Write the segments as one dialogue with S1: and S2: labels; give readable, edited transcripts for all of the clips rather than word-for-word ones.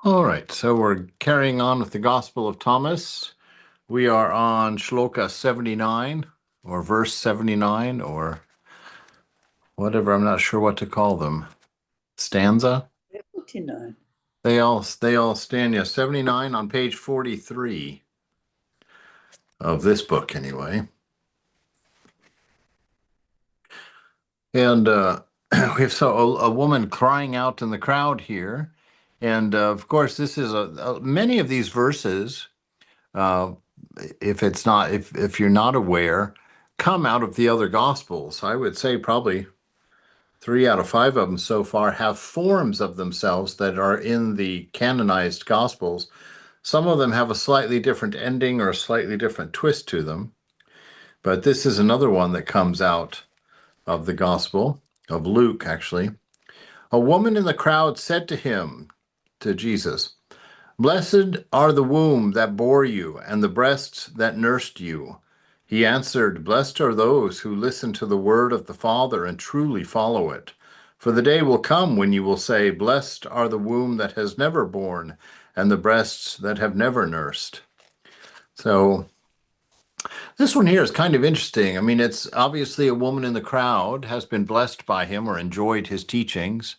S1: All right, so we're carrying on with the Gospel of Thomas. We are on Shloka 79 or verse 79 or whatever, I'm not sure what to call them. Stanza?
S2: 49.
S1: They all stand, yeah, 79 on page 43 of this book anyway. And we have a woman crying out in the crowd here. And of course, this is many of these verses, uh, if you're not aware, come out of the other gospels. I would say probably 3 out of 5 of them so far have forms of themselves that are in the canonized gospels. Some of them have a slightly different ending or a slightly different twist to them, but this is another one that comes out of the gospel of Luke, actually. A woman in the crowd said to him, to Jesus, "Blessed are the womb that bore you and the breasts that nursed you." He answered, "Blessed are those who listen to the word of the Father and truly follow it. For the day will come when you will say, 'Blessed are the womb that has never borne and the breasts that have never nursed.'" So this one here is kind of interesting. I mean, it's obviously a woman in the crowd has been blessed by him or enjoyed his teachings,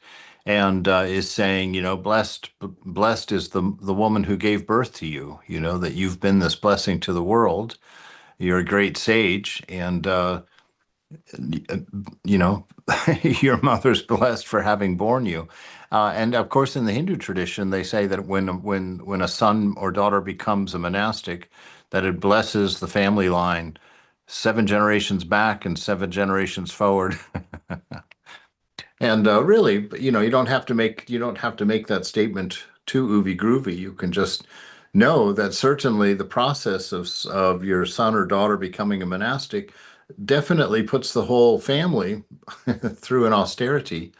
S1: and is saying, blessed is the woman who gave birth to you. That you've been this blessing to the world. You're a great sage, and you know, your mother's blessed for having born you. And of course, in the Hindu tradition, they say that when a son or daughter becomes a monastic, that it blesses the family line 7 generations back and 7 generations forward. And really, you don't have to make that statement too oovy groovy. You can just know that certainly the process of your son or daughter becoming a monastic definitely puts the whole family through an austerity,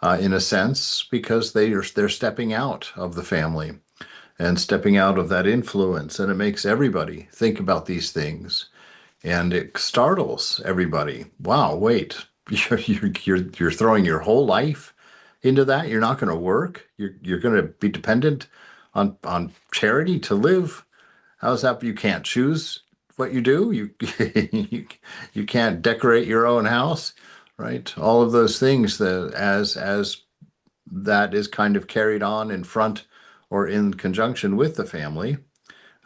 S1: in a sense, because they're stepping out of the family and stepping out of that influence, and it makes everybody think about these things, and it startles everybody. Wow, wait, you're throwing your whole life into that. You're not going to work. You're going to be dependent on charity to live. How's that? You can't choose what you do. You can't decorate your own house, right? All of those things that as that is kind of carried on in front or in conjunction with the family,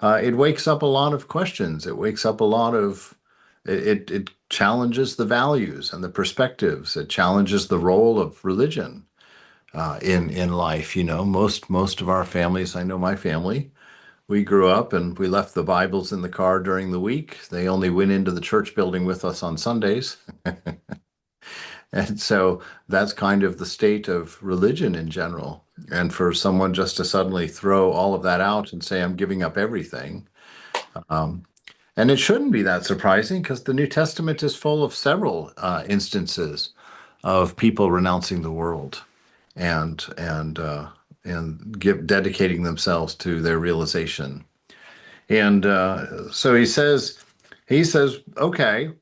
S1: it wakes up a lot of questions. It wakes up a lot of it challenges the values and the perspectives. It challenges the role of religion in life. Most of our families, I know my family, we grew up and we left the Bibles in the car during the week. They only went into the church building with us on Sundays. And so that's kind of the state of religion in general. And for someone just to suddenly throw all of that out and say, "I'm giving up everything." Um, and it shouldn't be that surprising because the New Testament is full of several instances of people renouncing the world and dedicating themselves to their realization. And so he says, okay,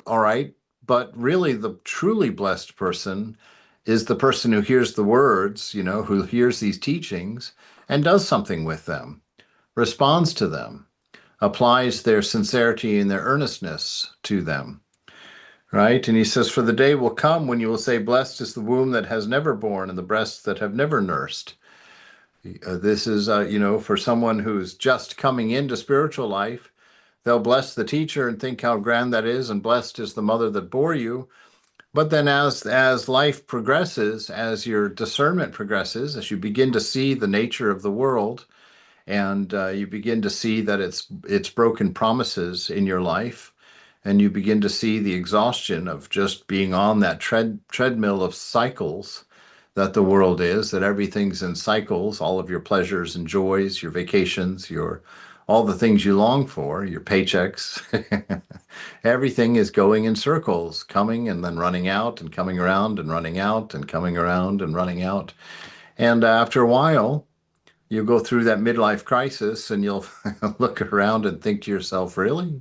S1: all right, but really the truly blessed person is the person who hears the words, who hears these teachings and does something with them, responds to them, applies their sincerity and their earnestness to them, right? And he says, "For the day will come when you will say, 'Blessed is the womb that has never borne and the breasts that have never nursed.'" This is, for someone who's just coming into spiritual life, they'll bless the teacher and think how grand that is, and blessed is the mother that bore you. But then as life progresses, as your discernment progresses, as you begin to see the nature of the world, and you begin to see that it's broken promises in your life, and you begin to see the exhaustion of just being on that treadmill of cycles that the world is, that everything's in cycles, all of your pleasures and joys, your vacations, your all the things you long for, your paychecks. Everything is going in circles, coming and then running out and coming around and running out and coming around and running out. And after a while, you go through that midlife crisis and you'll look around and think to yourself, really?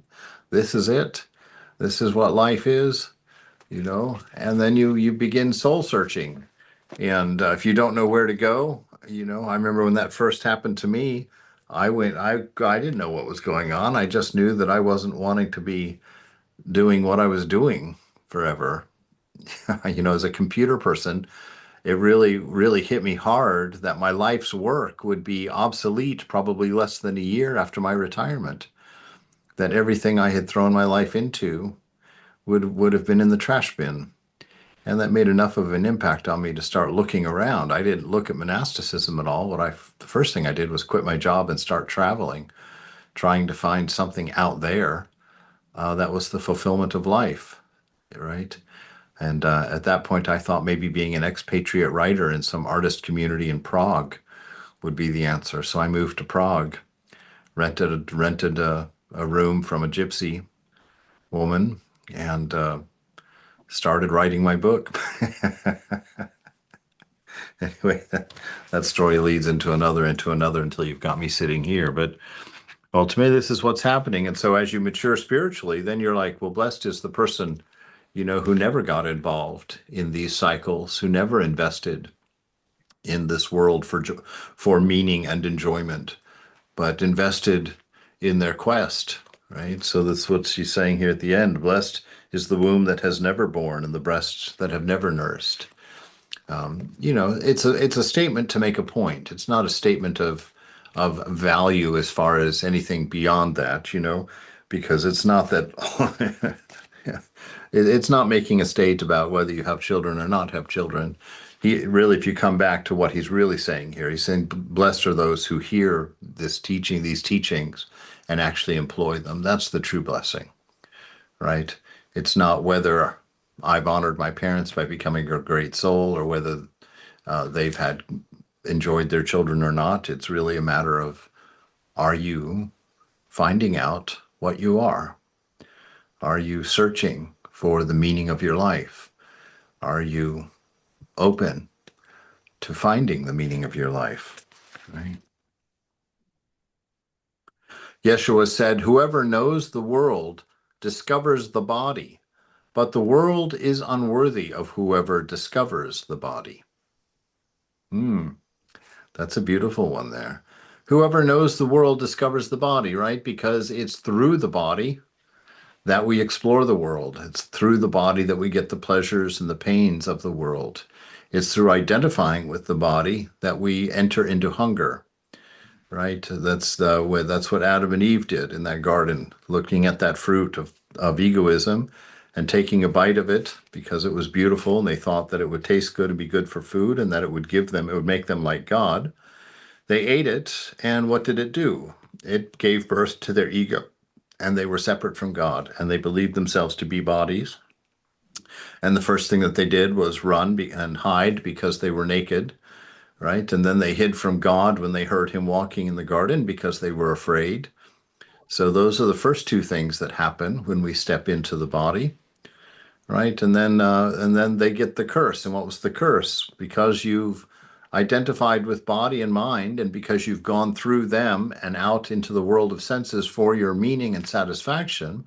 S1: This is it? This is what life is? And then you begin soul searching. And if you don't know where to go, I remember when that first happened to me, I didn't know what was going on. I just knew that I wasn't wanting to be doing what I was doing forever. As a computer person, it really, really hit me hard that my life's work would be obsolete probably less than a year after my retirement. That everything I had thrown my life into would have been in the trash bin. And that made enough of an impact on me to start looking around. I didn't look at monasticism at all. The first thing I did was quit my job and start traveling, trying to find something out there that was the fulfillment of life, right? And at that point, I thought maybe being an expatriate writer in some artist community in Prague would be the answer. So I moved to Prague, rented a room from a gypsy woman, and started writing my book. Anyway, that story leads into another until you've got me sitting here. But ultimately, this is what's happening. And so as you mature spiritually, then you're like, well, blessed is the person, who never got involved in these cycles, who never invested in this world for meaning and enjoyment, but invested in their quest, right? So that's what she's saying here at the end. Blessed is the womb that has never borne and the breasts that have never nursed. It's a statement to make a point. It's not a statement of value as far as anything beyond that, because it's not that it's not making a state about whether you have children or not have children. He really, if you come back to what he's really saying here, he's saying, blessed are those who hear these teachings, and actually employ them. That's the true blessing, right? It's not whether I've honored my parents by becoming a great soul or whether they've had enjoyed their children or not. It's really a matter of, are you finding out what you are? Are you searching for the meaning of your life? Are you open to finding the meaning of your life? Right? Yeshua said, whoever knows the world discovers the body, but the world is unworthy of whoever discovers the body. That's a beautiful one there. Whoever knows the world discovers the body, right? Because it's through the body that we explore the world. It's through the body that we get the pleasures and the pains of the world. It's through identifying with the body that we enter into hunger, right? That's what Adam and Eve did in that garden, looking at that fruit of egoism and taking a bite of it because it was beautiful and they thought that it would taste good and be good for food and that it would make them like God. They ate it, and what did it do? It gave birth to their ego, and they were separate from God, and they believed themselves to be bodies. And the first thing that they did was run and hide because they were naked, right? And then they hid from God when they heard him walking in the garden because they were afraid. So those are the first two things that happen when we step into the body, right? And then they get the curse. And what was the curse? Because you've identified with body and mind, and because you've gone through them and out into the world of senses for your meaning and satisfaction,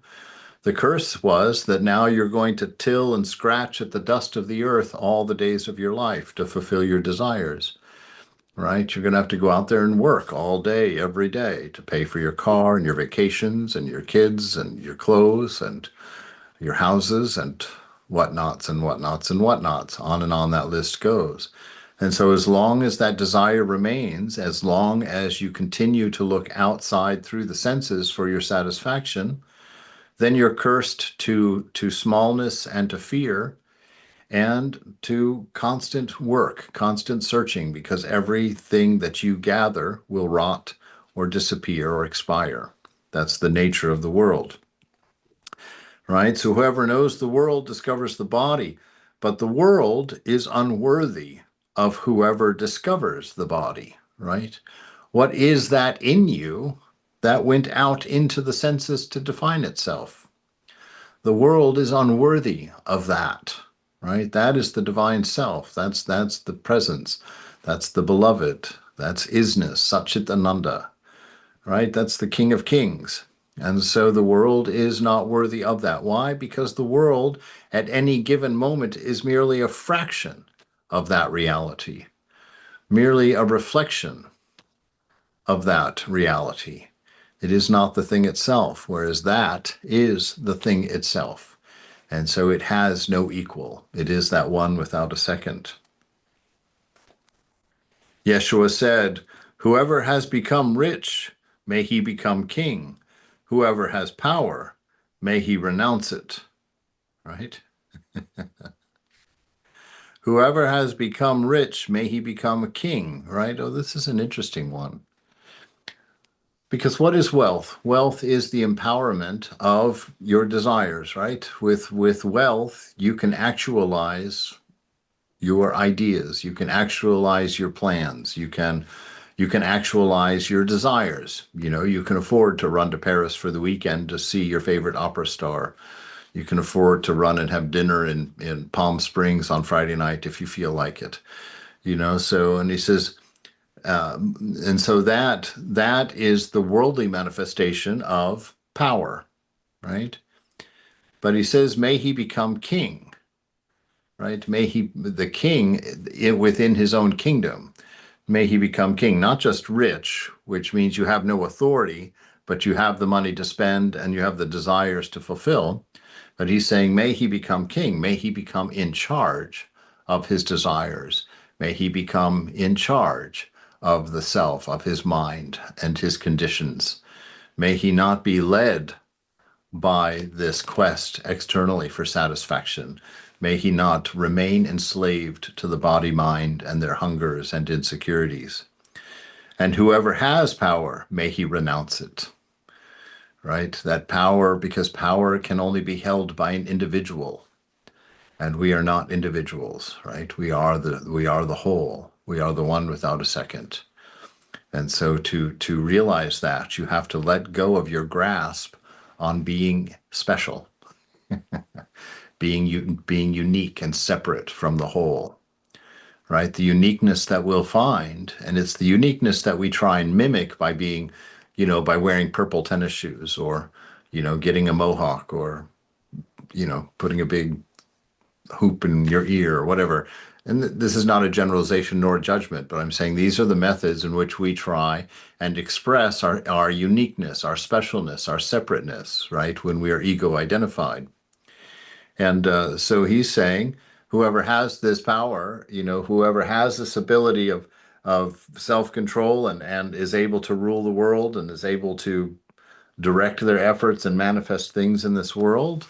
S1: the curse was that now you're going to till and scratch at the dust of the earth all the days of your life to fulfill your desires, right? You're going to have to go out there and work all day, every day to pay for your car and your vacations and your kids and your clothes and your houses and whatnots and whatnots and whatnots. On and on that list goes. And so as long as that desire remains, as long as you continue to look outside through the senses for your satisfaction, then you're cursed to smallness and to fear and to constant work, constant searching, because everything that you gather will rot or disappear or expire. That's the nature of the world, right? So whoever knows the world discovers the body, but the world is unworthy of whoever discovers the body, right? What is that in you that went out into the senses to define itself? The world is unworthy of that, right? That is the divine self. That's the presence. That's the beloved. That's isness, Satchit Ananda, right? That's the King of Kings. And so the world is not worthy of that. Why? Because the world at any given moment is merely a fraction of that reality. merely a reflection of that reality. It is not the thing itself, whereas that is the thing itself. And so it has no equal. It is that one without a second. Yeshua said, "Whoever has become rich, may he become king. Whoever has power, may he renounce it." Right? Whoever has become rich, may he become a king. Right? Oh, this is an interesting one. Because what is wealth? Wealth is the empowerment of your desires, right? With wealth, you can actualize your ideas, you can actualize your plans, you can actualize your desires. You can afford to run to Paris for the weekend to see your favorite opera star. You can afford to run and have dinner in Palm Springs on Friday night if you feel like it. So, and he says, and so that is the worldly manifestation of power, right? But he says, may he become king, right? May he, the king within his own kingdom, may he become king, not just rich, which means you have no authority, but you have the money to spend and you have the desires to fulfill. But he's saying, may he become king, may he become in charge of his desires, may he become in charge of the self, of his mind and his conditions. May he not be led by this quest externally for satisfaction. May he not remain enslaved to the body, mind, and their hungers and insecurities. And whoever has power, may he renounce it. Right? That power, because power can only be held by an individual. And we are not individuals, right? We are the whole. We are the one without a second. And so to realize that, you have to let go of your grasp on being special, being unique and separate from the whole, right? The uniqueness that we'll find, and it's the uniqueness that we try and mimic by being, by wearing purple tennis shoes or, getting a mohawk or, putting a big hoop in your ear or whatever. And this is not a generalization nor a judgment, but I'm saying these are the methods in which we try and express our uniqueness, our specialness, our separateness, right? When we are ego identified. And so he's saying, whoever has this power, whoever has this ability of self-control and is able to rule the world and is able to direct their efforts and manifest things in this world,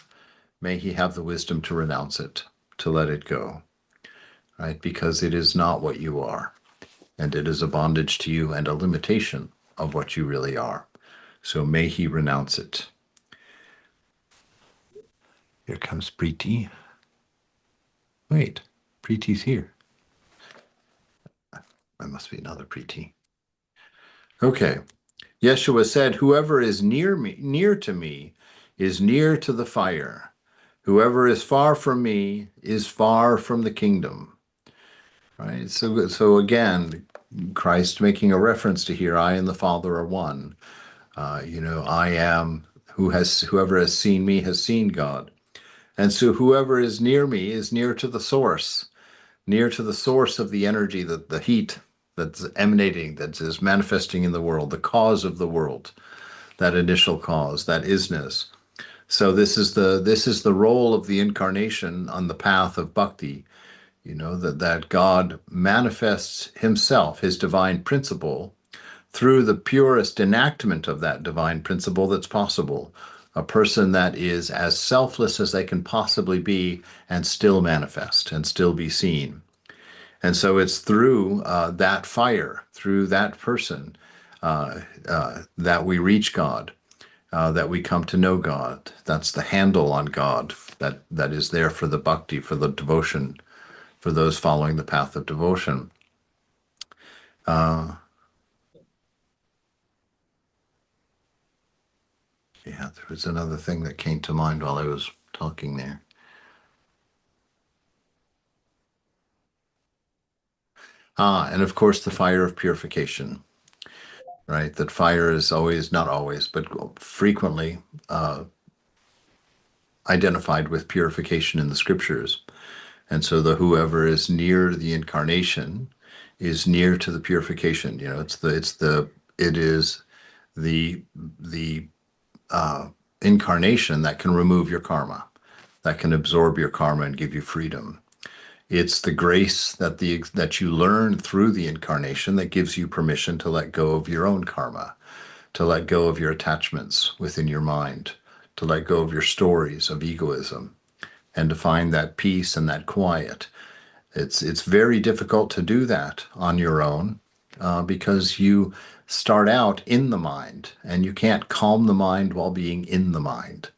S1: may he have the wisdom to renounce it, to let it go, right? Because it is not what you are, and it is a bondage to you and a limitation of what you really are. So may he renounce it. Here comes Preeti. Wait, Preeti's here. There must be another Preeti. Okay. Yeshua said, whoever is near to me is near to the fire. Whoever is far from me is far from the kingdom. Right? So again, Christ making a reference to here, I and the Father are one. I am whoever has seen me has seen God. And so whoever is near me is near to the source of the energy, the heat that's emanating, that is manifesting in the world, the cause of the world, that initial cause, that isness. So this is the role of the incarnation on the path of bhakti, that God manifests himself, his divine principle, through the purest enactment of that divine principle that's possible. A person that is as selfless as they can possibly be and still manifest and still be seen. And so it's through that fire, through that person, that we reach God, that we come to know God. That's the handle on God that is there for the bhakti, for the devotion, for those following the path of devotion. Yeah, there was another thing that came to mind while I was talking there. And of course, the fire of purification, right? That fire is always, not always, but frequently identified with purification in the scriptures. And so the whoever is near the incarnation is near to the purification. You know, it is the incarnation that can remove your karma, that can absorb your karma and give you freedom. It's the grace that you learn through the incarnation that gives you permission to let go of your own karma, to let go of your attachments within your mind, to let go of your stories of egoism, and to find that peace and that quiet. It's very difficult to do that on your own because you start out in the mind and you can't calm the mind while being in the mind.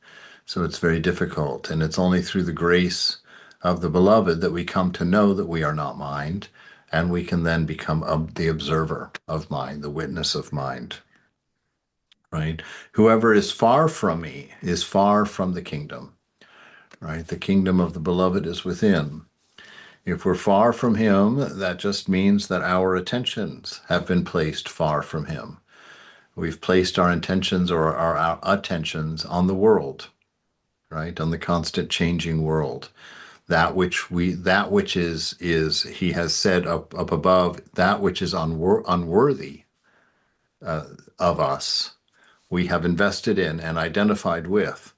S1: So it's very difficult. And it's only through the grace of the beloved that we come to know that we are not mind, and we can then become the observer of mind, the witness of mind, right? Whoever is far from me is far from the kingdom, right? The kingdom of the beloved is within. If we're far from him, that just means that our attentions have been placed far from him. We've placed our intentions or our attentions on the world, right? On the constant changing world. That which is he has said up above, that which is unworthy of us, we have invested in and identified with,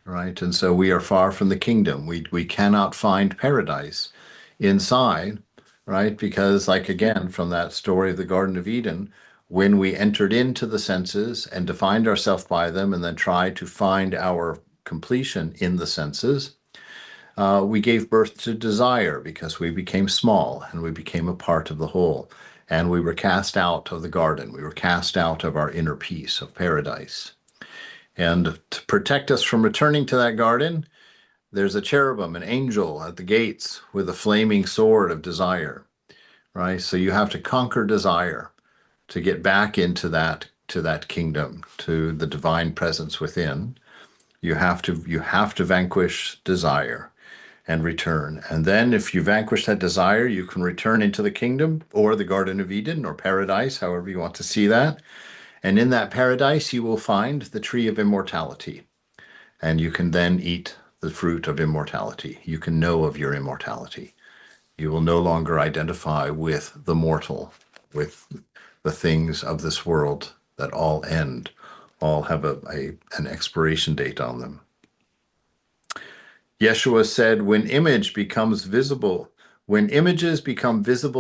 S1: right? And so we are far from the kingdom. We cannot find paradise inside, right? Because, like, again, from that story of the Garden of Eden, when we entered into the senses and defined ourselves by them and then tried to find our completion in the senses, we gave birth to desire because we became small and we became a part of the whole. And we were cast out of the garden. We were cast out of our inner peace of paradise. And to protect us from returning to that garden, there's a cherubim, an angel at the gates with a flaming sword of desire, right? So you have to conquer desire to get back into that kingdom, to the divine presence within. You have to vanquish desire and return. And then if you vanquish that desire, you can return into the kingdom or the Garden of Eden or paradise, however you want to see that. And in that paradise, you will find the tree of immortality. And you can then eat the fruit of immortality. You can know of your immortality. You will no longer identify with the mortal, with the things of this world that all end, all have an expiration date on them. Yeshua said, when images become visible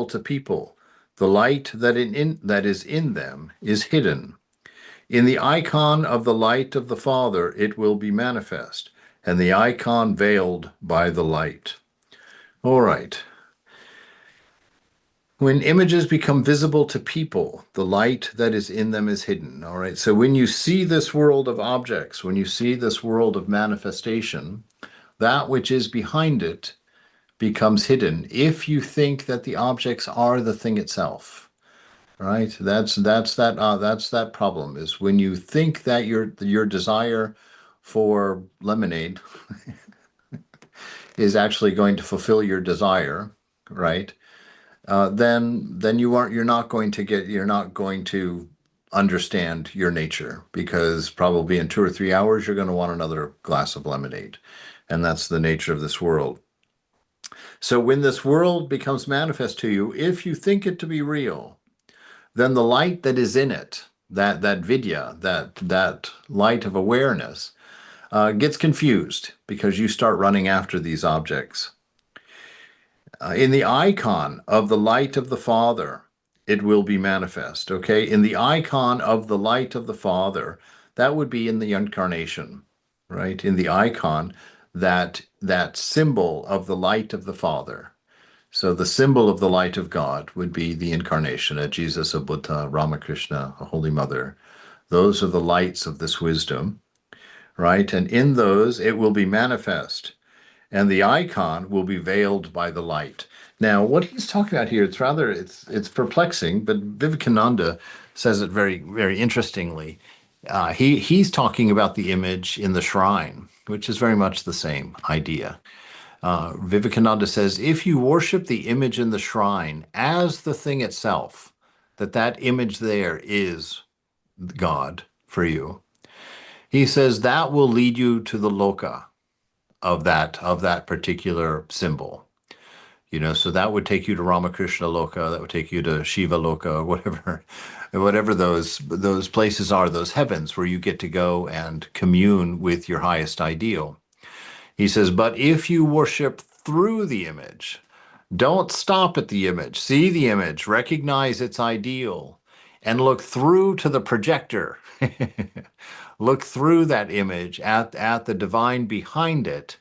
S1: to people, the light that is in them is hidden. In the icon of the light of the Father, it will be manifest, and the icon veiled by the light. All right. When images become visible to people, the light that is in them is hidden. All right. So when you see this world of objects, when you see this world of manifestation, that which is behind it becomes hidden if you think that the objects are the thing itself. Right? That's that problem, is when you think that your desire for lemonade is actually going to fulfill your desire, right? Then you're not going to understand your nature, because probably in 2 or 3 hours you're going to want another glass of lemonade. And that's the nature of this world. So when this world becomes manifest to you, if you think it to be real, then the light that is in it, that vidya, that light of awareness, gets confused because you start running after these objects. In the icon of the light of the Father, it will be manifest. Okay, in the icon of the light of the Father, that would be in the incarnation, right? In the icon, that symbol of the light of the Father. So the symbol of the light of God would be the incarnation, a Jesus, a Buddha, Ramakrishna, a Holy Mother. Those are the lights of this wisdom, right? And in those, it will be manifest, and the icon will be veiled by the light. Now, what he's talking about here, it's perplexing, but Vivekananda says it very, very interestingly. He's talking about the image in the shrine, which is very much the same idea. Vivekananda says, if you worship the image in the shrine as the thing itself, that image there is God for you, he says that will lead you to the loka of that particular symbol. So that would take you to Ramakrishna Loka, that would take you to Shiva Loka, or whatever those places are, those heavens where you get to go and commune with your highest ideal. He says, but if you worship through the image, don't stop at the image. See the image, recognize its ideal, and look through to the projector. Look through that image at the divine behind it.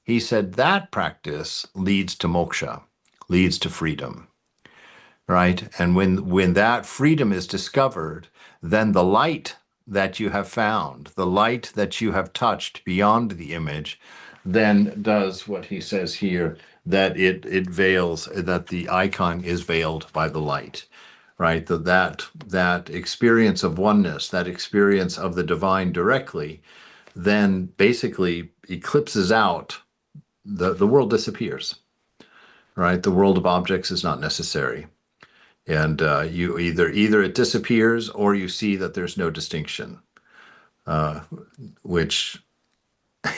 S1: He said that practice leads to moksha, leads to freedom, right? And when that freedom is discovered, then the light that you have found, the light that you have touched beyond the image, then does what he says here, that it veils, that the icon is veiled by the light, right? That experience of oneness, that experience of the divine directly, then basically eclipses out, the world disappears, right? The world of objects is not necessary. And you either it disappears or you see that there's no distinction, which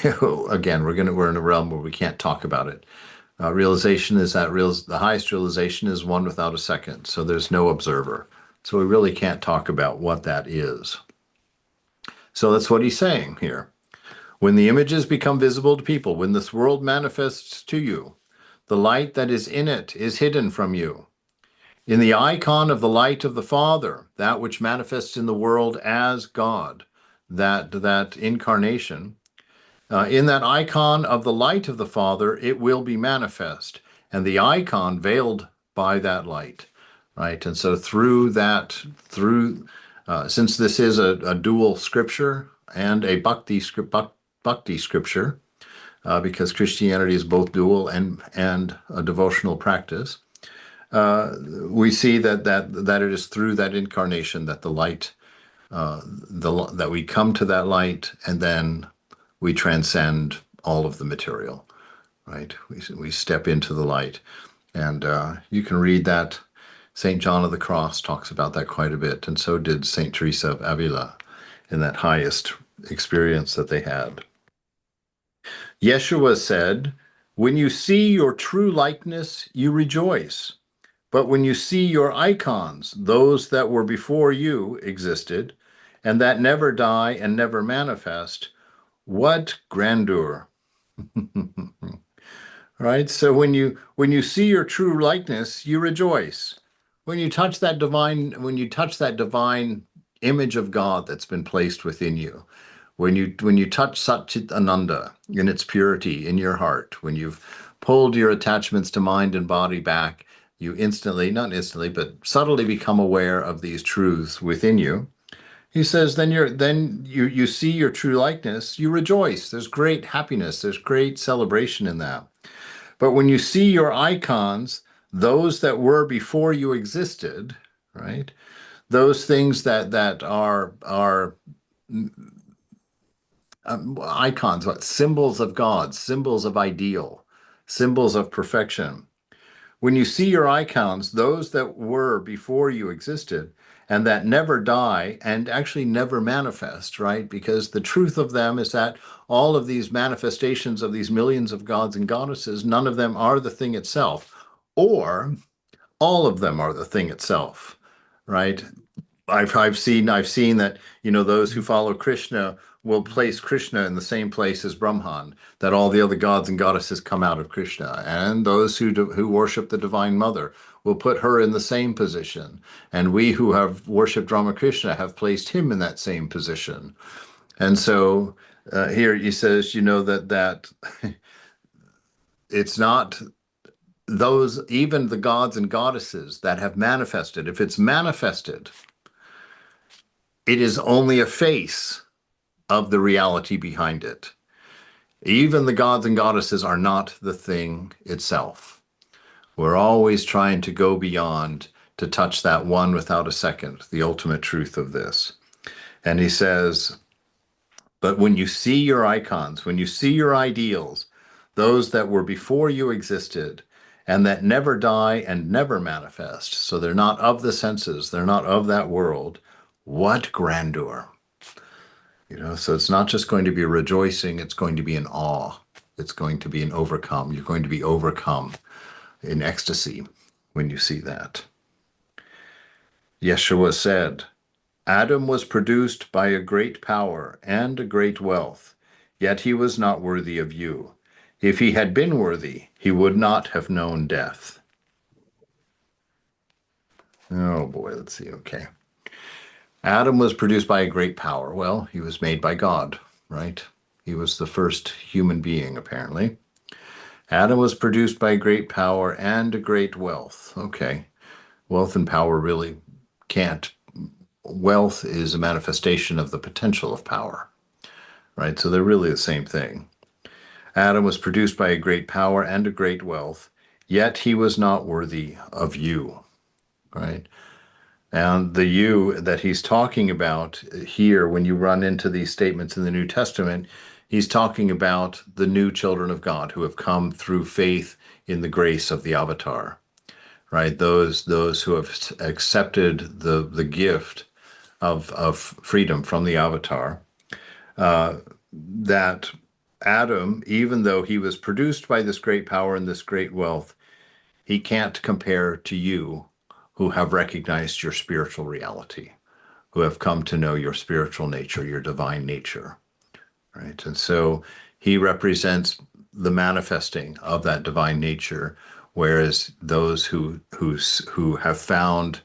S1: again, we're in a realm where we can't talk about it. Realization is the highest realization is one without a second. So there's no observer. So we really can't talk about what that is. So that's what he's saying here. When the images become visible to people, when this world manifests to you, the light that is in it is hidden from you. In the icon of the light of the Father, that which manifests in the world as God, that incarnation, in that icon of the light of the Father, it will be manifest, and the icon veiled by that light, right? And so since this is a dual scripture and a bhakti scripture, because Christianity is both dual and a devotional practice, we see that it is through that incarnation that the light, that we come to that light, and then we transcend all of the material, right? We step into the light, and you can read that. Saint John of the Cross talks about that quite a bit, and so did Saint Teresa of Avila in that highest experience that they had. Yeshua said, "When you see your true likeness, you rejoice. But when you see your icons, those that were before you existed, and that never die and never manifest, what grandeur." Right? So when you see your true likeness, you rejoice. When you touch that divine image of God that's been placed within you, when you touch Satchit Ananda in its purity in your heart, when you've pulled your attachments to mind and body back, you not instantly, but subtly become aware of these truths within you. He says, then you see your true likeness, you rejoice. There's great happiness, there's great celebration in that. But when you see your icons, those that were before you existed, right? Those things that are icons, what symbols of God, symbols of ideal, symbols of perfection. When you see your icons, those that were before you existed, and that never die and actually never manifest, right? Because the truth of them is that all of these manifestations of these millions of gods and goddesses, none of them are the thing itself, or all of them are the thing itself, right? I've seen that, those who follow Krishna will place Krishna in the same place as Brahman, that all the other gods and goddesses come out of Krishna, and those who worship the Divine Mother will put her in the same position, and we who have worshipped Ramakrishna have placed him in that same position. And so here he says, that it's not those, even the gods and goddesses that have manifested. If it's manifested, it is only a face of the reality behind it. Even the gods and goddesses are not the thing itself. We're always trying to go beyond to touch that one without a second, the ultimate truth of this. And he says, but when you see your icons, when you see your ideals, those that were before you existed, and that never die and never manifest, so they're not of the senses, they're not of that world, what grandeur. So it's not just going to be rejoicing, it's going to be an awe. It's going to be an overcome. You're going to be overcome in ecstasy when you see that. Yeshua said, Adam was produced by a great power and a great wealth, yet he was not worthy of you. If he had been worthy, he would not have known death. Oh boy, let's see. Okay. Adam was produced by a great power. Well, he was made by God, right? He was the first human being, apparently. Adam was produced by great power and a great wealth. Okay. Wealth and power really can't. Wealth is a manifestation of the potential of power, right? So they're really the same thing. Adam was produced by a great power and a great wealth, yet he was not worthy of you, right? And the you that he's talking about here, when you run into these statements in the New Testament, he's talking about the new children of God who have come through faith in the grace of the avatar, right? Those who have accepted the gift of freedom from the avatar, that Adam, even though he was produced by this great power and this great wealth, he can't compare to you who have recognized your spiritual reality, who have come to know your spiritual nature, your divine nature, right? And so he represents the manifesting of that divine nature, whereas those who have found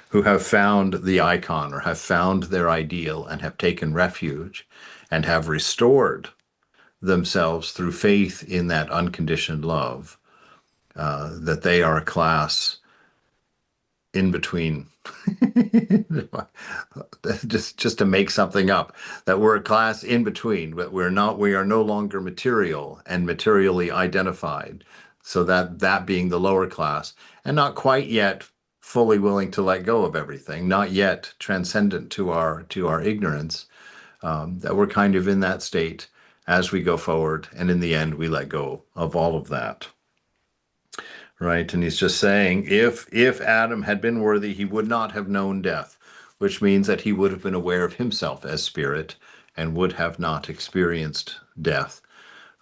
S1: who have found the icon or have found their ideal and have taken refuge and have restored themselves through faith in that unconditioned love, that they are a class in between. just to make something up, that we're a class in between, but we are no longer material and materially identified, so that being the lower class, and not quite yet fully willing to let go of everything, not yet transcendent to our ignorance, that we're kind of in that state as we go forward, and in the end we let go of all of that. Right. And he's just saying, if Adam had been worthy, he would not have known death, which means that he would have been aware of himself as spirit and would have not experienced death.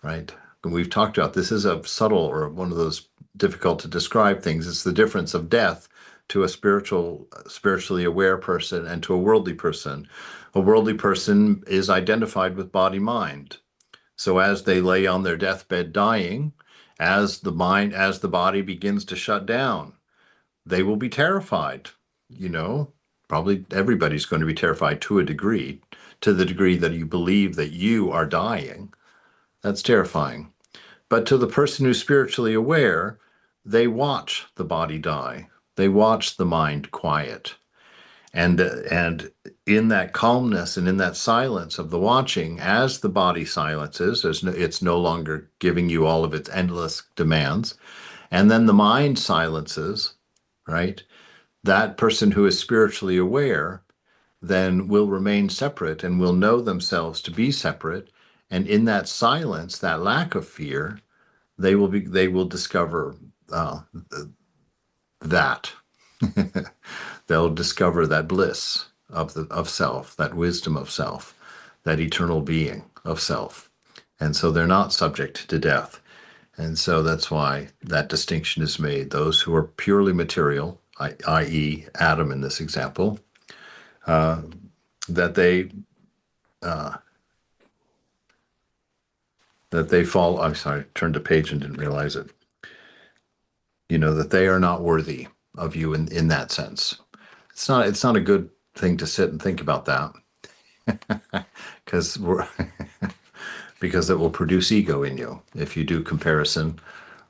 S1: Right. And we've talked about this is a subtle or one of those difficult to describe things. It's the difference of death to a spiritually aware person and to a worldly person. A worldly person is identified with body mind. So as they lay on their deathbed dying, as the body begins to shut down, they will be terrified. You know, probably everybody's going to be terrified to a degree, to the degree that you believe that you are dying. That's terrifying. But to the person who's spiritually aware, they watch the body die. They watch the mind quiet. And in that calmness and in that silence of the watching, as the body silences, it's no longer giving you all of its endless demands, and then the mind silences, right? That person who is spiritually aware then will remain separate and will know themselves to be separate. And in that silence, that lack of fear, they will discover that. They'll discover that bliss of self, that wisdom of self, that eternal being of self. And so they're not subject to death. And so that's why that distinction is made. Those who are purely material, i.e., Adam in this example, that they uh, that they fall. I'm sorry, turned a page and didn't realize it. You know that they are not worthy of you in that sense. It's not a good thing to sit and think about that, because we're because it will produce ego in you if you do comparison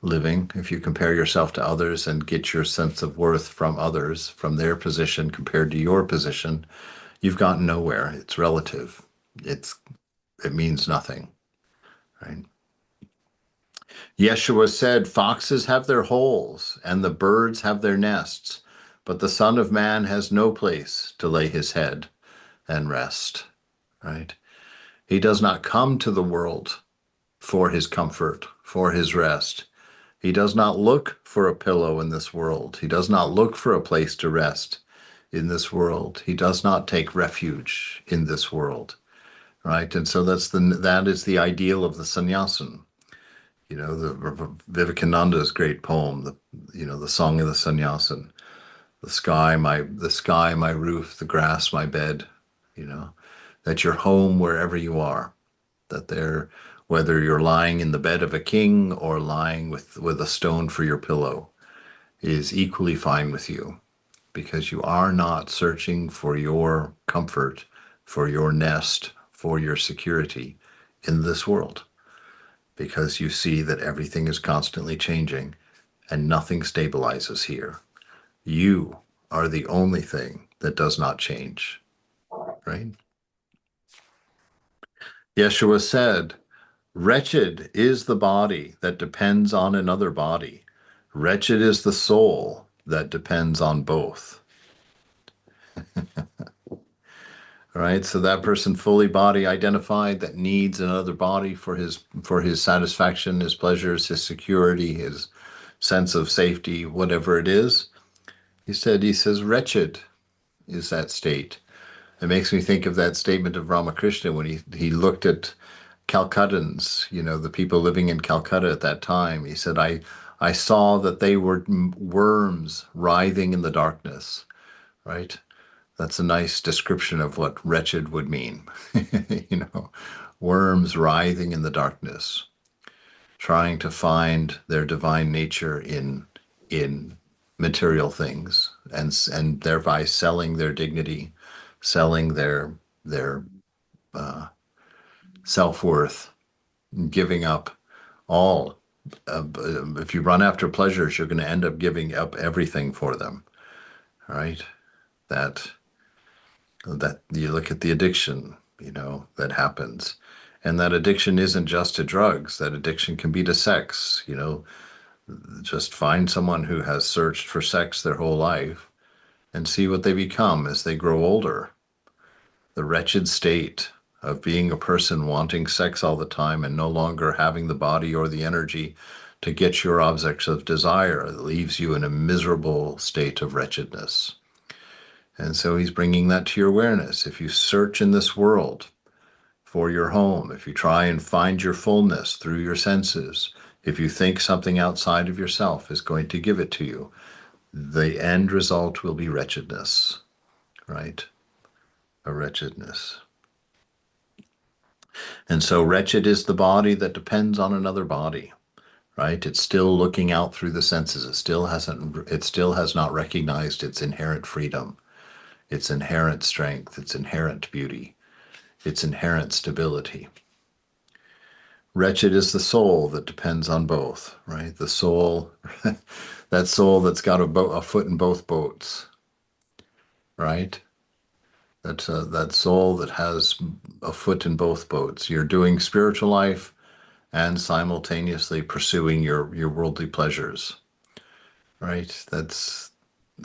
S1: living. If you compare yourself to others and get your sense of worth from others, from their position compared to your position, you've gotten nowhere. It's relative. It means nothing, right? Yeshua said, foxes have their holes and the birds have their nests, but the Son of Man has no place to lay his head and rest, right? He does not come to the world for his comfort, for his rest. He does not look for a pillow in this world. He does not look for a place to rest in this world. He does not take refuge in this world, right? And so that is the ideal of the sannyasin, Vivekananda's great poem, the Song of the Sannyasin, the sky my roof, the grass my bed, you know, that you're home wherever you are, that there, whether you're lying in the bed of a king or lying with a stone for your pillow, is equally fine with you because you are not searching for your comfort, for your nest, for your security in this world, because you see that everything is constantly changing and nothing stabilizes here. You are the only thing that does not change, right? Yeshua said, wretched is the body that depends on another body. Wretched is the soul that depends on both. All right, so that person fully body identified that needs another body for his satisfaction, his pleasures, his security, his sense of safety, whatever it is. He says, wretched is that state. It makes me think of that statement of Ramakrishna when he looked at Calcuttans, the people living in Calcutta at that time. He said, I saw that they were worms writhing in the darkness, right? That's a nice description of what wretched would mean. you know, Worms writhing in the darkness, trying to find their divine nature in material things, and thereby selling their dignity, selling their self-worth, giving up all. If you run after pleasures, you're going to end up giving up everything for them, right? That that you look at the addiction, that happens. And that addiction isn't just to drugs. That addiction can be to sex, just find someone who has searched for sex their whole life and see what they become as they grow older. The wretched state of being a person wanting sex all the time and no longer having the body or the energy to get your objects of desire leaves you in a miserable state of wretchedness. And so he's bringing that to your awareness. If you search in this world for your home, if you try and find your fullness through your senses, if you think something outside of yourself is going to give it to you, the end result will be wretchedness, right? A wretchedness. And so wretched is the body that depends on another body, right? It's still looking out through the senses. It still has not recognized its inherent freedom, its inherent strength, its inherent beauty, its inherent stability. Wretched is the soul that depends on both, right? The soul, that soul that's got a foot in both boats, right? That soul that has a foot in both boats. You're doing spiritual life and simultaneously pursuing your worldly pleasures, right? That's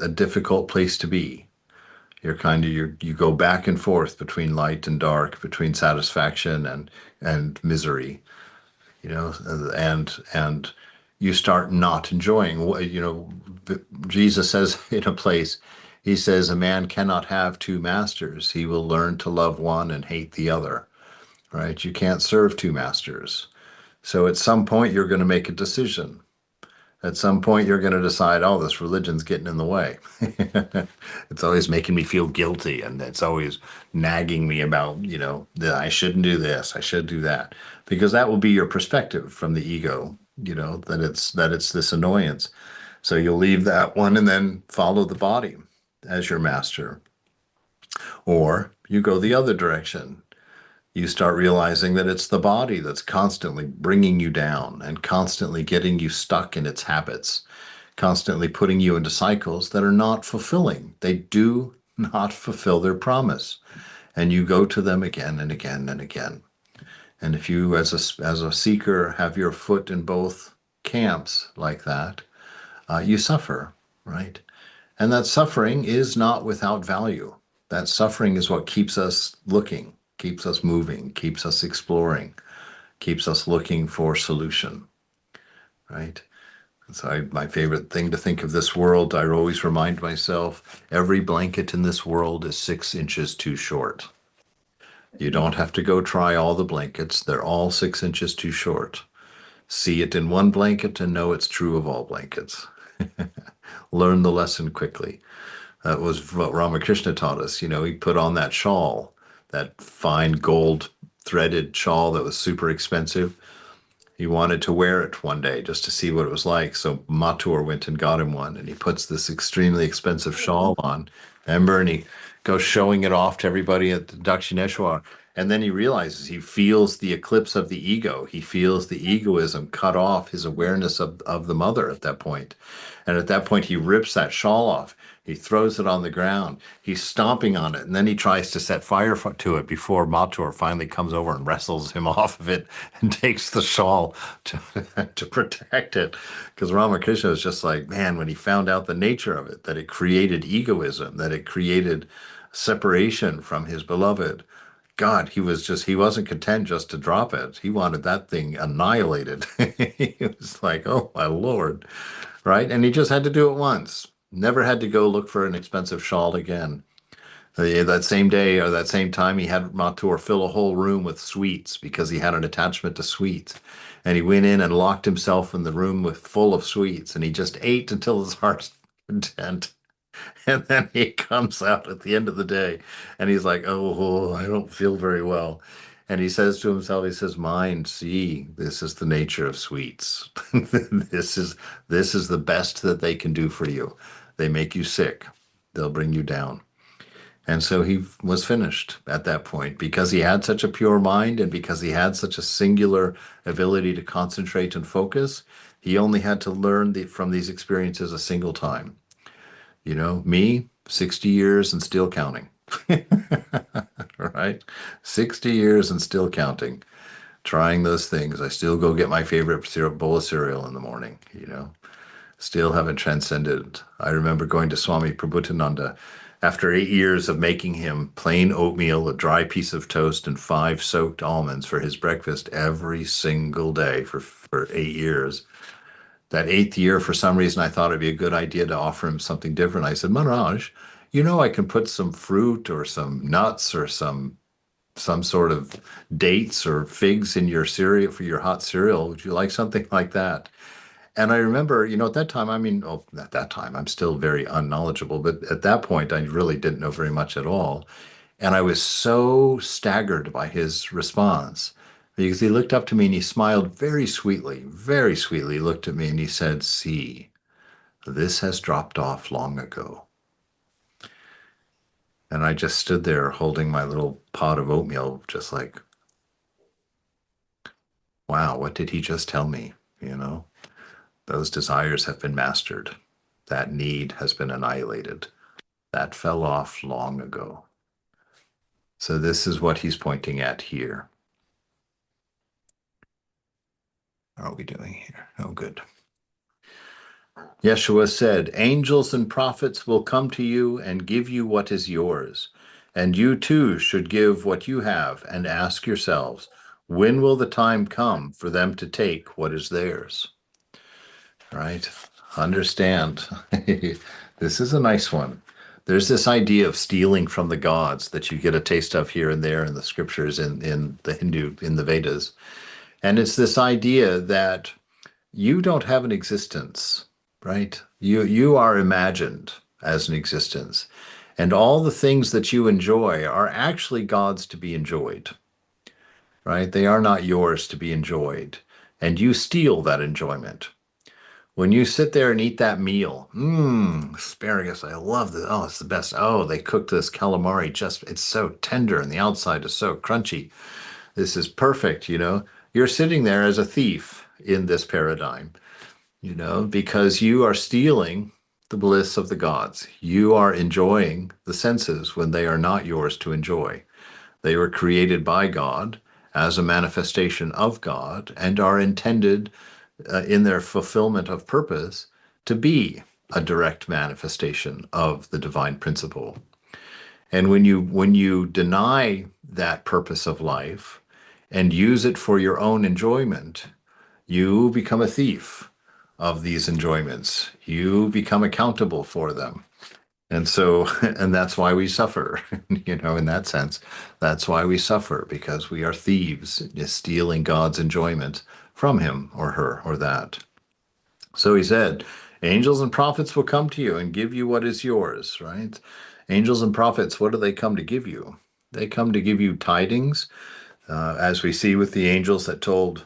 S1: a difficult place to be. You go back and forth between light and dark, between satisfaction and misery, and you start not enjoying Jesus says in a place, he says, a man cannot have two masters. He will learn to love one and hate the other, right? You can't serve two masters. So at some point you're going to make a decision. At some point you're going to decide, oh, this religion's getting in the way. It's always making me feel guilty, and it's always nagging me about, that I shouldn't do this, I should do that, because that will be your perspective from the ego, that it's this annoyance. So you'll leave that one and then follow the body as your master, or you go the other direction. You start realizing that it's the body that's constantly bringing you down and constantly getting you stuck in its habits, constantly putting you into cycles that are not fulfilling. They do not fulfill their promise. And you go to them again and again and again. And if you, as a seeker, have your foot in both camps like that, you suffer, right? And that suffering is not without value. That suffering is what keeps us looking, keeps us moving, keeps us exploring, keeps us looking for solution, right? So my favorite thing to think of this world, I always remind myself, every blanket in this world is 6 inches too short. You don't have to go try all the blankets. They're all 6 inches too short. See it in one blanket and know it's true of all blankets. Learn the lesson quickly. That was what Ramakrishna taught us. You know, he put on that shawl, that fine gold threaded shawl that was super expensive. He wanted to wear it one day just to see what it was like. So Matur went and got him one, and he puts this extremely expensive shawl on. Remember, and he goes showing it off to everybody at the Dakshineshwar. And then he realizes he feels the eclipse of the ego. He feels the egoism cut off his awareness of the mother at that point. And at that point, he rips that shawl off. He throws it on the ground. He's stomping on it. And then he tries to set fire to it before Matur finally comes over and wrestles him off of it and takes the shawl to, to protect it. Because Ramakrishna was just like, man, when he found out the nature of it, that it created egoism, that it created separation from his beloved. God, he wasn't content just to drop it. He wanted that thing annihilated. He was like, oh my Lord, right? And he just had to do it once. Never had to go look for an expensive shawl again. That same day or that same time, he had Matur fill a whole room with sweets because he had an attachment to sweets. And he went in and locked himself in the room with full of sweets, and he just ate until his heart's content. And then he comes out at the end of the day and he's like, oh, I don't feel very well. And he says to himself, he says, mind, see, this is the nature of sweets. This is this is the best that they can do for you. They make you sick. They'll bring you down. And so he was finished at that point because he had such a pure mind and because he had such a singular ability to concentrate and focus. He only had to learn from these experiences a single time. You know, me, 60 years and still counting. Right? 60 years and still counting. Trying those things. I still go get my favorite bowl of cereal in the morning, you know. Still haven't transcended. I remember going to Swami Prabhutananda after 8 years of making him plain oatmeal, a dry piece of toast, and 5 soaked almonds for his breakfast every single day for 8 years. That eighth year, for some reason, I thought it'd be a good idea to offer him something different. I said, Maharaj, you know, I can put some fruit or some nuts or some sort of dates or figs in your cereal for your hot cereal. Would you like something like that? And I remember, you know, at that time, I mean, oh, at that time, I'm still very unknowledgeable, but at that point, I really didn't know very much at all. And I was so staggered by his response because he looked up to me and he smiled very sweetly looked at me and he said, see, this has dropped off long ago. And I just stood there holding my little pot of oatmeal, just like, wow, what did he just tell me? You know, those desires have been mastered. That need has been annihilated. That fell off long ago. So this is what he's pointing at here. How are we doing here? Oh, good. Yeshua said, angels and prophets will come to you and give you what is yours. And you too should give what you have and ask yourselves, when will the time come for them to take what is theirs? Right? Understand. This is a nice one. There's this idea of stealing from the gods that you get a taste of here and there in the scriptures in the Hindu, in the Vedas. And it's this idea that you don't have an existence, right? You are imagined as an existence. And all the things that you enjoy are actually God's to be enjoyed, right? They are not yours to be enjoyed. And you steal that enjoyment. When you sit there and eat that meal, asparagus, I love this. Oh, it's the best. Oh, they cooked this calamari it's so tender and the outside is so crunchy. This is perfect, you know. You're sitting there as a thief in this paradigm, you know, because you are stealing the bliss of the gods. You are enjoying the senses when they are not yours to enjoy. They were created by God as a manifestation of God and are intended in their fulfillment of purpose to be a direct manifestation of the divine principle. And when you deny that purpose of life and use it for your own enjoyment, you become a thief of these enjoyments. You become accountable for them. And so, and that's why we suffer, you know, in that sense. That's why we suffer, because we are thieves, stealing God's enjoyment from him or her or that. So he said, angels and prophets will come to you and give you what is yours, right? Angels and prophets, what do they come to give you? They come to give you tidings, as we see with the angels that told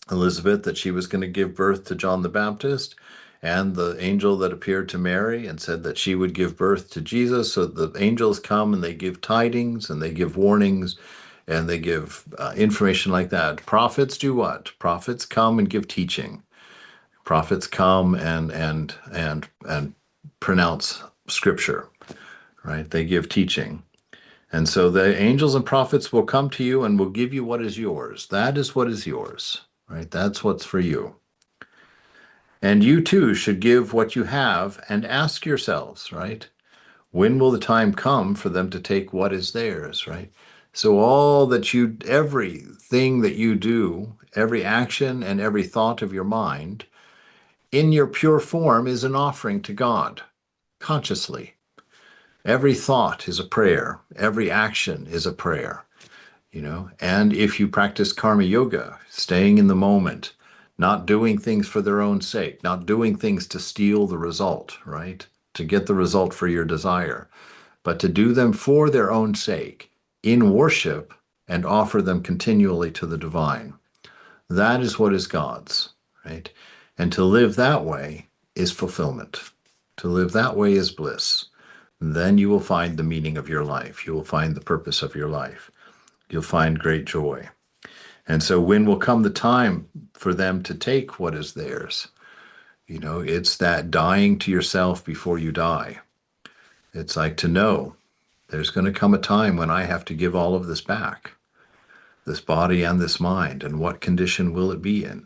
S1: Elizabeth that she was going to give birth to John the Baptist, and the angel that appeared to Mary and said that she would give birth to Jesus. So the angels come and they give tidings and they give warnings and they give information like that. Prophets do what? Prophets come and give teaching. Prophets come and pronounce scripture, right? They give teaching. And so the angels and prophets will come to you and will give you what is yours. That is what is yours, right? That's what's for you. And you too should give what you have and ask yourselves, right? When will the time come for them to take what is theirs, right? So everything that you do, every action and every thought of your mind, in your pure form is an offering to God, consciously. Every thought is a prayer. Every action is a prayer, And if you practice karma yoga, staying in the moment, not doing things for their own sake, not doing things to steal the result, right? To get the result for your desire, but to do them for their own sake, in worship, and offer them continually to the divine. That is what is God's, right? And to live that way is fulfillment. To live that way is bliss. Then you will find the meaning of your life. You will find the purpose of your life. You'll find great joy. And so when will come the time for them to take what is theirs? It's that dying to yourself before you die. It's like to know there's going to come a time when I have to give all of this back, this body and this mind, and what condition will it be in?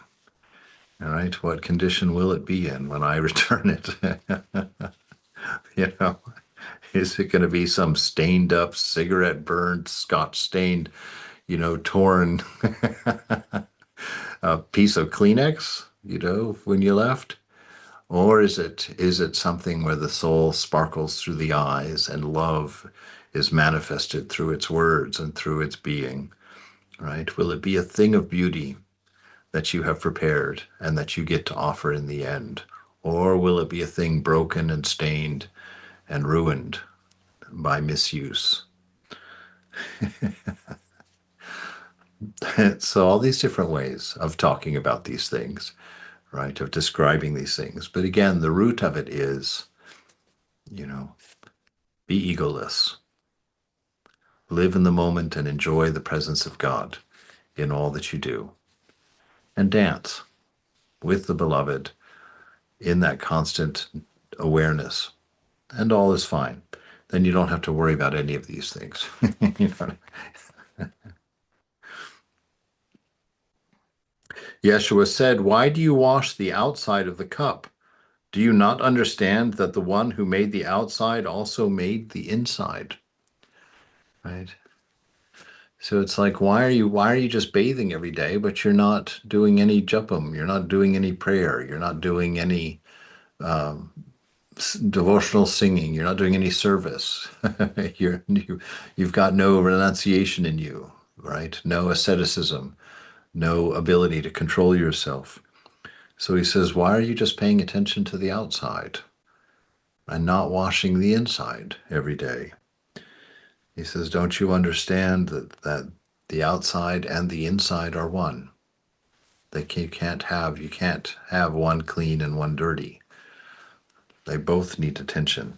S1: All right, what condition will it be in when I return it? you know, is it going to be some stained up, cigarette burned, scotch stained, torn piece of Kleenex, when you left? Or is it something where the soul sparkles through the eyes and love is manifested through its words and through its being, right? Will it be a thing of beauty that you have prepared and that you get to offer in the end? Or will it be a thing broken and stained and ruined by misuse? So all these different ways of talking about these things, right? Of describing these things. But again, the root of it is, be egoless. Live in the moment and enjoy the presence of God in all that you do. And dance with the beloved in that constant awareness. And all is fine. Then you don't have to worry about any of these things. Yeshua said, "Why do you wash the outside of the cup? Do you not understand that the one who made the outside also made the inside?" Right? So it's like, why are you just bathing every day, but you're not doing any jupam, you're not doing any prayer, you're not doing any devotional singing, you're not doing any service. You've got no renunciation in you, right? No asceticism, no ability to control yourself. So he says, why are you just paying attention to the outside and not washing the inside every day? He says, don't you understand that the outside and the inside are one? You can't have one clean and one dirty. They both need attention.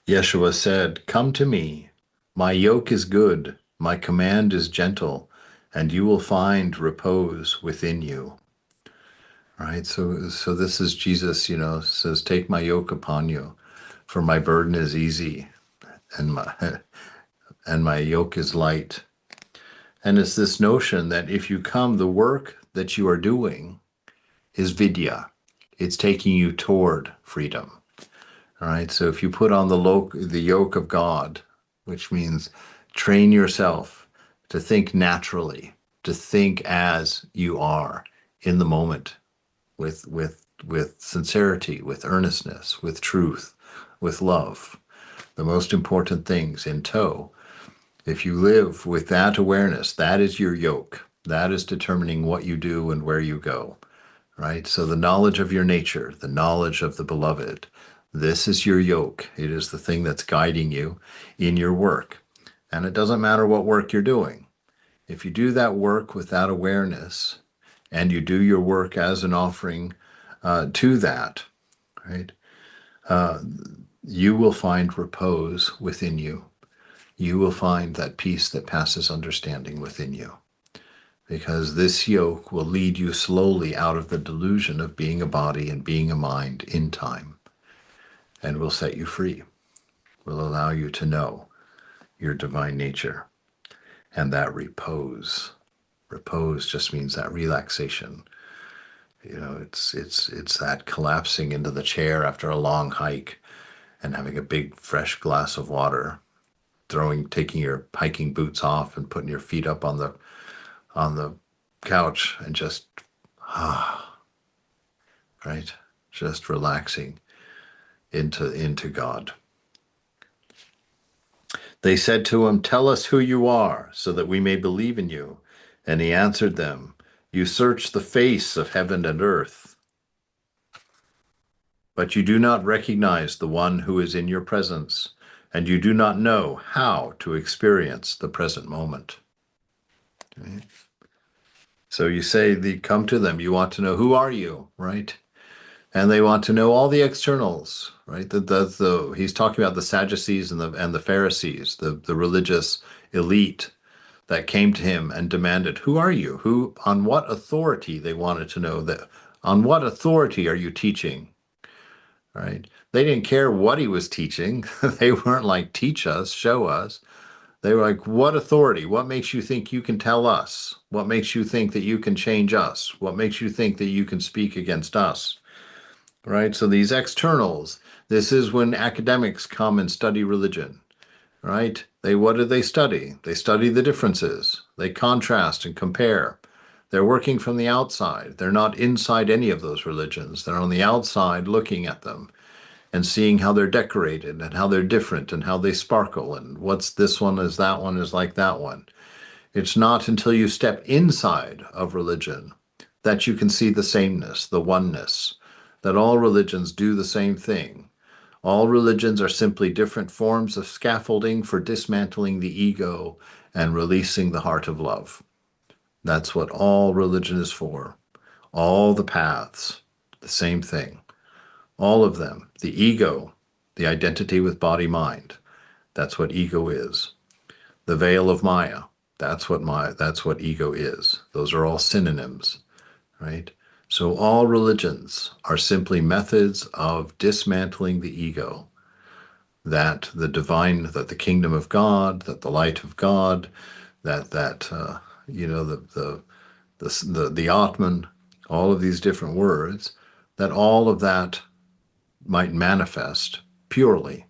S1: Yeshua said, "Come to me. My yoke is good. My command is gentle, and you will find repose within you." Right? So this is Jesus, says, "Take my yoke upon you, for my burden is easy and my yoke is light." And it's this notion that if you come, the work that you are doing is vidya. It's taking you toward freedom. All right. So if you put on the yoke of God, which means train yourself to think naturally, to think as you are in the moment, with sincerity, with earnestness, with truth, with love, the most important things in tow. If you live with that awareness, that is your yoke. That is determining what you do and where you go, right? So the knowledge of your nature, the knowledge of the beloved, this is your yoke. It is the thing that's guiding you in your work. And it doesn't matter what work you're doing. If you do that work with that awareness and you do your work as an offering to that, right, uh, you will find repose within you. You will find that peace that passes understanding within you. Because this yoke will lead you slowly out of the delusion of being a body and being a mind in time, and will set you free, will allow you to know your divine nature and that repose. Repose just means that relaxation. You know, it's that collapsing into the chair after a long hike and having a big fresh glass of water, taking your hiking boots off and putting your feet up on the couch and just right, just relaxing into God. They said to him, "Tell us who you are, so that we may believe in you." And he answered them, "You search the face of heaven and earth, but you do not recognize the one who is in your presence, and you do not know how to experience the present moment." Okay? So you say, come to them, you want to know, who are you, right? And they want to know all the externals, right? He's talking about the Sadducees and the Pharisees, the religious elite that came to him and demanded, "Who are you? On what authority?" They wanted to know that. On what authority are you teaching? Right? They didn't care what he was teaching. They weren't like, "Teach us, show us." They were like, "What authority? What makes you think you can tell us? What makes you think that you can change us? What makes you think that you can speak against us?" Right? So these externals, this is when academics come and study religion, right? What do they study? They study the differences. They contrast and compare. They're working from the outside. They're not inside any of those religions. They're on the outside looking at them and seeing how they're decorated and how they're different and how they sparkle and what's this one is that one is like that one. It's not until you step inside of religion that you can see the sameness, the oneness, that all religions do the same thing. All religions are simply different forms of scaffolding for dismantling the ego and releasing the heart of love. That's what all religion is for. All the paths, the same thing. All of them. The ego, the identity with body mind. That's what ego is. The veil of Maya. That's what ego is. Those are all synonyms, right? So all religions are simply methods of dismantling the ego, that the divine, that the kingdom of God, that the light of God, that you know the Atman, all of these different words, that all of that might manifest purely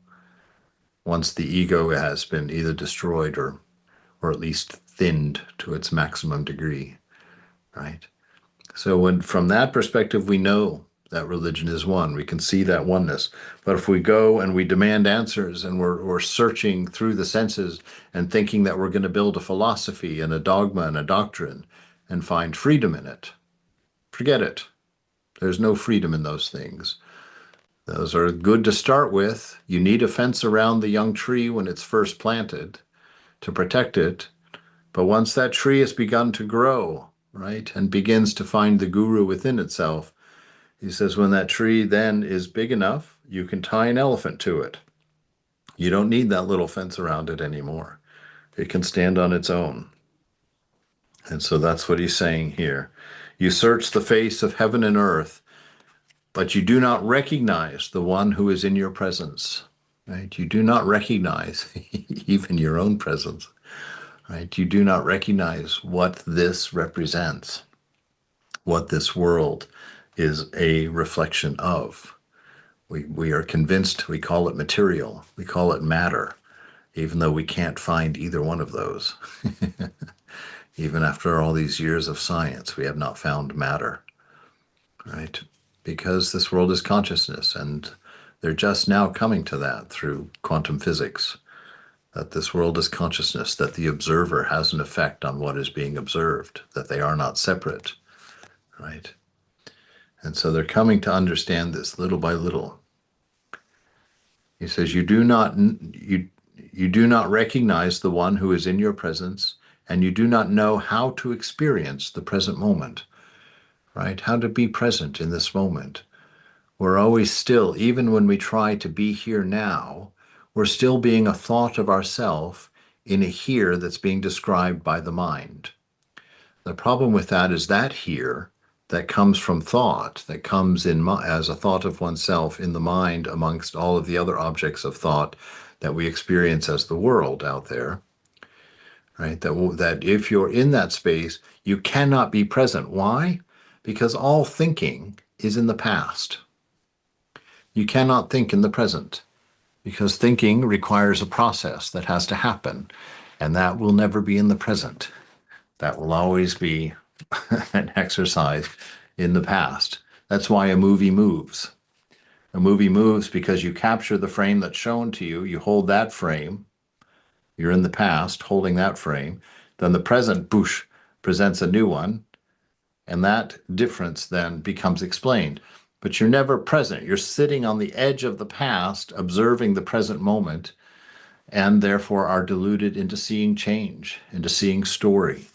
S1: once the ego has been either destroyed or at least thinned to its maximum degree, right? So from that perspective, we know that religion is one. We can see that oneness. But if we go and we demand answers and we're searching through the senses and thinking that we're going to build a philosophy and a dogma and a doctrine and find freedom in it, forget it. There's no freedom in those things. Those are good to start with. You need a fence around the young tree when it's first planted to protect it. But once that tree has begun to grow, right, and begins to find the guru within itself, he says, when that tree then is big enough, you can tie an elephant to it. You don't need that little fence around it anymore. It can stand on its own. And so that's what he's saying here. You search the face of heaven and earth, but you do not recognize the one who is in your presence. Right? You do not recognize even your own presence. Right? You do not recognize what this represents, what this world is a reflection of. We are convinced, we call it material, we call it matter, even though we can't find either one of those. Even after all these years of science, we have not found matter, right? Because this world is consciousness, and they're just now coming to that through quantum physics. that this world is consciousness, that the observer has an effect on what is being observed, that they are not separate, right? And so they're coming to understand this little by little. He says, you do not recognize the one who is in your presence, and you do not know how to experience the present moment, right? How to be present in this moment. We're always still, even when we try to be here now, we're still being a thought of ourself in a here that's being described by the mind. The problem with that is that here that comes from thought, that comes in as a thought of oneself in the mind amongst all of the other objects of thought that we experience as the world out there, right? That if you're in that space, you cannot be present. Why? Because all thinking is in the past. You cannot think in the present because thinking requires a process that has to happen, and that will never be in the present. That will always be an exercise in the past. That's why a movie moves. A movie moves because you capture the frame that's shown to you, you hold that frame, you're in the past holding that frame, then the present, boosh, presents a new one, and that difference then becomes explained. But you're never present. You're sitting on the edge of the past, observing the present moment, and therefore are deluded into seeing change, into seeing story,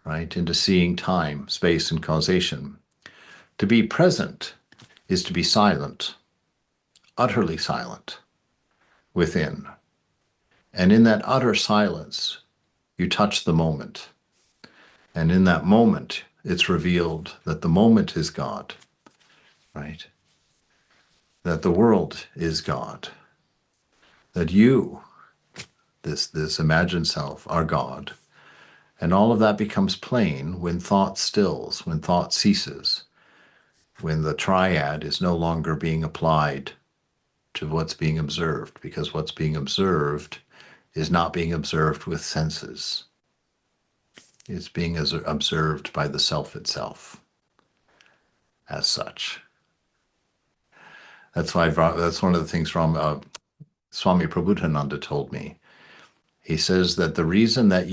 S1: right? Into seeing time, space, and causation. To be present is to be silent, utterly silent within. And in that utter silence, you touch the moment. And in that moment, it's revealed that the moment is God, right? That the world is God. That you, this imagined self, are God. And all of that becomes plain when thought stills, when thought ceases, when the triad is no longer being applied to what's being observed, because what's being observed is not being observed with senses. It's being observed by the self itself as such. That's one of the things from Swami Prabhupada told me. He says that the reason that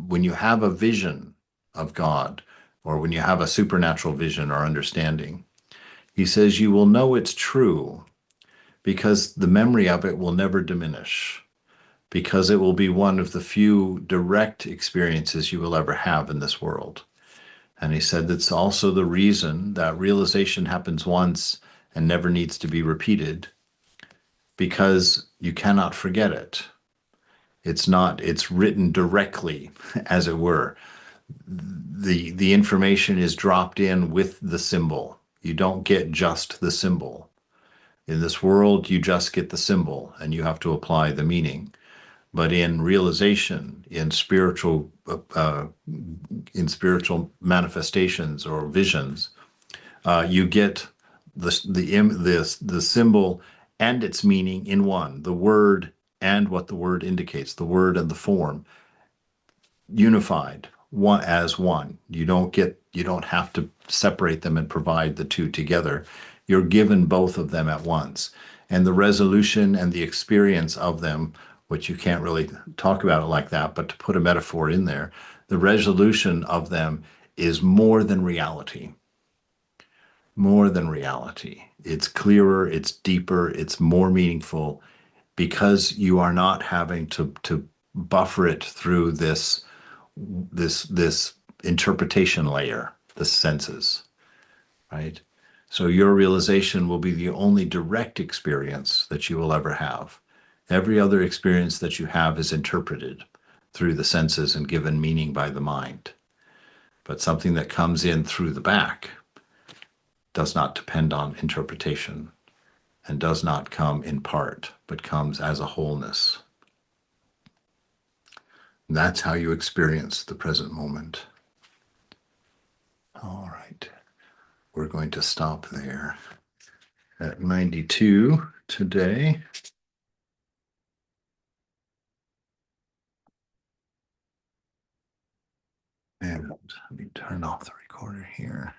S1: when you have a vision of God, or when you have a supernatural vision or understanding, he says you will know it's true because the memory of it will never diminish, because it will be one of the few direct experiences you will ever have in this world. And he said that's also the reason that realization happens once and never needs to be repeated, because you cannot forget it. It's written directly, as it were. The information is dropped in with the symbol. You don't get just the symbol. In this world, you just get the symbol and you have to apply the meaning. But in realization, in spiritual manifestations or visions, you get the symbol and its meaning in one, the word and what the word indicates, the word and the form, unified, one as one. You don't have to separate them and provide the two together. You're given both of them at once. And the resolution and the experience of them, which you can't really talk about it like that, but to put a metaphor in there, the resolution of them is more than reality. More than reality. It's clearer, it's deeper, it's more meaningful because you are not having to buffer it through this interpretation layer, the senses, right? So your realization will be the only direct experience that you will ever have. Every other experience that you have is interpreted through the senses and given meaning by the mind. But something that comes in through the back does not depend on interpretation and does not come in part, but comes as a wholeness. And that's how you experience the present moment. All right. We're going to stop there at 92 today. And let me turn off the recorder here.